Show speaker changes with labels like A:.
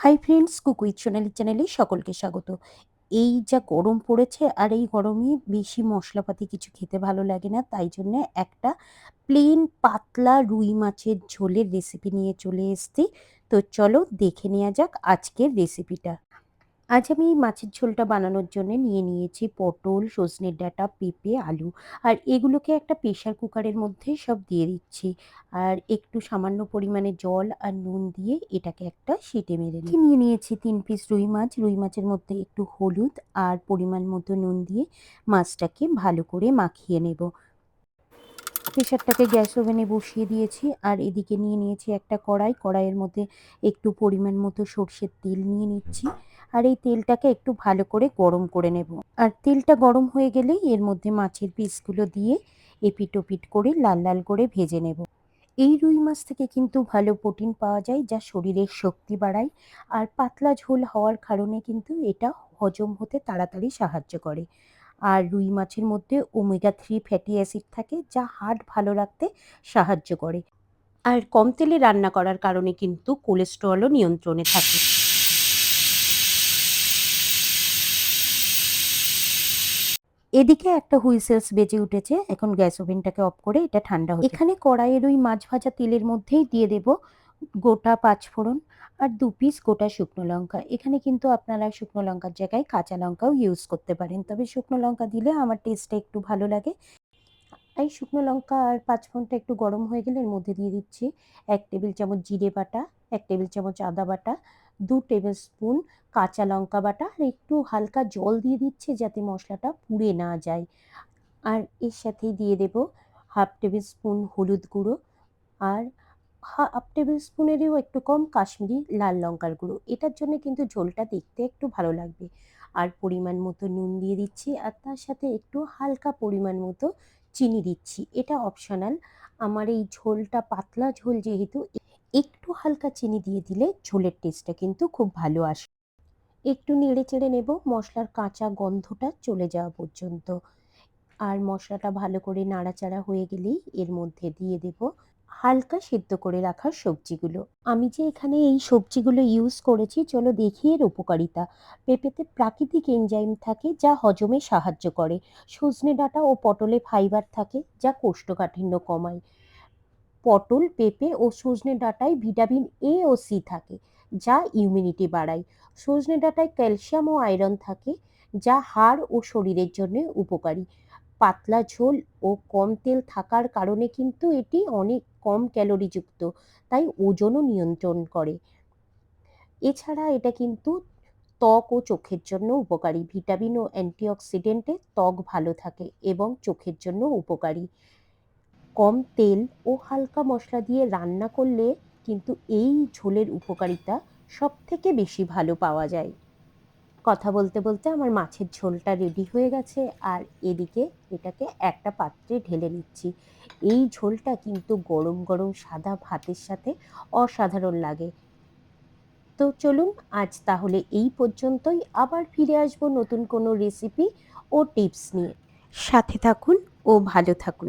A: Hi friends, cook with সোনালি চ্যানেলে সকলকে স্বাগত। এই যা গরম পড়েছে আর এই গরমে বেশি মশলাপাতি কিছু খেতে ভালো লাগে না, তাই জন্য একটা প্লেন পাতলা রুই মাছের ঝোলের রেসিপি নিয়ে চলে এসেছি। তো চলো দেখে নেওয়া যাক আজকের রেসিপিটা। আজ আমি এই মাছের ঝোলটা বানানোর জন্য নিয়ে নিয়েছি পটল, সজনের ডাঁটা, পেঁপে, আলু। আর এগুলোকে একটা প্রেশার কুকারের মধ্যে সব দিয়ে দিচ্ছি। আর একটু সামান্য পরিমাণে জল আর নুন দিয়ে এটাকে একটা সিটি মেরে নিয়ে নিয়েছি 3 পিস রুই মাছ। রুই মাছের মধ্যে একটু হলুদ আর পরিমাণ মতো নুন দিয়ে মাছটাকে ভালো করে মাখিয়ে নেব। প্রেশারটাকে গ্যাস ওভেনে বসিয়ে দিয়েছি আর এদিকে নিয়ে নিয়েছি একটা কড়াইয়ের মধ্যে একটু পরিমাণ মতো সর্ষের তেল নিয়ে নিচ্ছি। আর এই তেলটাকে একটু ভালো করে গরম করে নেব। আর তেলটা গরম হয়ে গেলেই এর মধ্যে মাছের পিসগুলো দিয়ে এপিট ওপিট করে লাল লাল করে ভেজে নেব। এই রুই মাছ থেকে কিন্তু ভালো প্রোটিন পাওয়া যায়, যা শরীরের শক্তি বাড়ায়। আর পাতলা ঝোল হওয়ার কারণে কিন্তু এটা হজম হতে তাড়াতাড়ি সাহায্য করে। আর রুই মাছের মধ্যে ওমেগা 3 ফ্যাটি অ্যাসিড থাকে, যা হার্ট ভালো রাখতে সাহায্য করে। আর কম তেলে রান্না করার কারণে কিন্তু কোলেস্টেরলও নিয়ন্ত্রণে থাকে। এদিকে একটা হুইসেলস বেজে উঠেছে। এখন গ্যাস ওভেনটাকে অফ করে এটা ঠান্ডা হতে এখানে কড়াইয়ের ওই মাছ ভাজা তেলের মধ্যেই দিয়ে দেব গোটা পাঁচফোড়ন আর 2 পিস গোটা শুকনো লঙ্কা। এখানে কিন্তু আপনারা শুকনো লঙ্কার জায়গায় কাঁচা লঙ্কাও ইউজ করতে পারেন, তবে শুকনো লঙ্কা দিলে আমার টেস্টটা একটু ভালো লাগে। এই শুকনো লঙ্কা আর পাঁচফোড়নটা একটু গরম হয়ে গেলে এর মধ্যে দিয়ে দিচ্ছি 1 টেবিল চামচ জিরে বাটা, 1 টেবিল চামচ আদা বাটা, 2 টেবিল স্পুন কাঁচা লঙ্কা বাটা আর একটু হালকা জল দিয়ে দিচ্ছি যাতে মশলাটা পুড়ে না যায়। আর এর সাথেই দিয়ে দেব হাফ টেবিল স্পুন হলুদ গুঁড়ো আর হাফ টেবিল স্পুনেরও একটু কম কাশ্মীরি লাল লঙ্কার গুঁড়ো। এটার জন্য কিন্তু ঝোলটা দেখতে একটু ভালো লাগবে। আর পরিমাণ মতো নুন দিয়ে দিচ্ছি আর তার সাথে একটু হালকা পরিমাণ মতো চিনি দিচ্ছি। এটা অপশনাল। আমার এই ঝোলটা পাতলা ঝোল যেহেতু, একটু হালকা চিনি দিয়ে দিলে ঝোলের টেস্টটা কিন্তু খুব ভালো আসে। একটু নেড়ে চেড়ে নেব মশলার কাঁচা গন্ধটা চলে যাওয়া পর্যন্ত। আর মশলাটা ভালো করে নাড়াচাড়া হয়ে গেলেই এর মধ্যে দিয়ে দেব হালকা সিদ্ধ করে রাখা সবজিগুলো। আমি যে এখানে এই সবজিগুলো ইউজ করেছি, চলো দেখি এর উপকারিতা। পেঁপেতে প্রাকৃতিক এনজাইম থাকে যা হজমে সাহায্য করে। সজনে ডাঁটা ও পটলে ফাইবার থাকে যা কোষ্ঠকাঠিন্য কমায়। পটল, পেঁপে ও সজনে ডাঁটায় ভিটামিন এ ও সি থাকে, যা ইমিউনিটি বাড়ায়। সজনে ডাঁটায় ক্যালসিয়াম ও আয়রন থাকে, যা হাড় ও শরীরের জন্য উপকারী। পাতলা ঝোল ও কম তেল থাকার কারণে কিন্তু এটি অনেক কম ক্যালোরিযুক্ত, তাই ওজনও নিয়ন্ত্রণ করে। এছাড়া এটা কিন্তু ত্বক ও চোখের জন্য উপকারী। ভিটামিন ও অ্যান্টিঅক্সিডেন্টে ত্বক ভালো থাকে এবং চোখের জন্য উপকারী। কম তেল ও হালকা মশলা দিয়ে রান্না করলে কিন্তু এই ঝোলের উপকারিতা সবথেকে বেশি ভালো পাওয়া যায়। কথা বলতে বলতে আমার মাছের ঝোলটা রেডি হয়ে গেছে আর এদিকে এটাকে একটা পাত্রে ঢেলে নিচ্ছি। এই ঝোলটা কিন্তু গরম গরম সাদা ভাতের সাথে অসাধারণ লাগে। তো চলুন আজ তাহলে এই পর্যন্তই। আবার ফিরে আসবো নতুন কোনো রেসিপি ও টিপস নিয়ে। সাথে থাকুন ও ভালো থাকুন।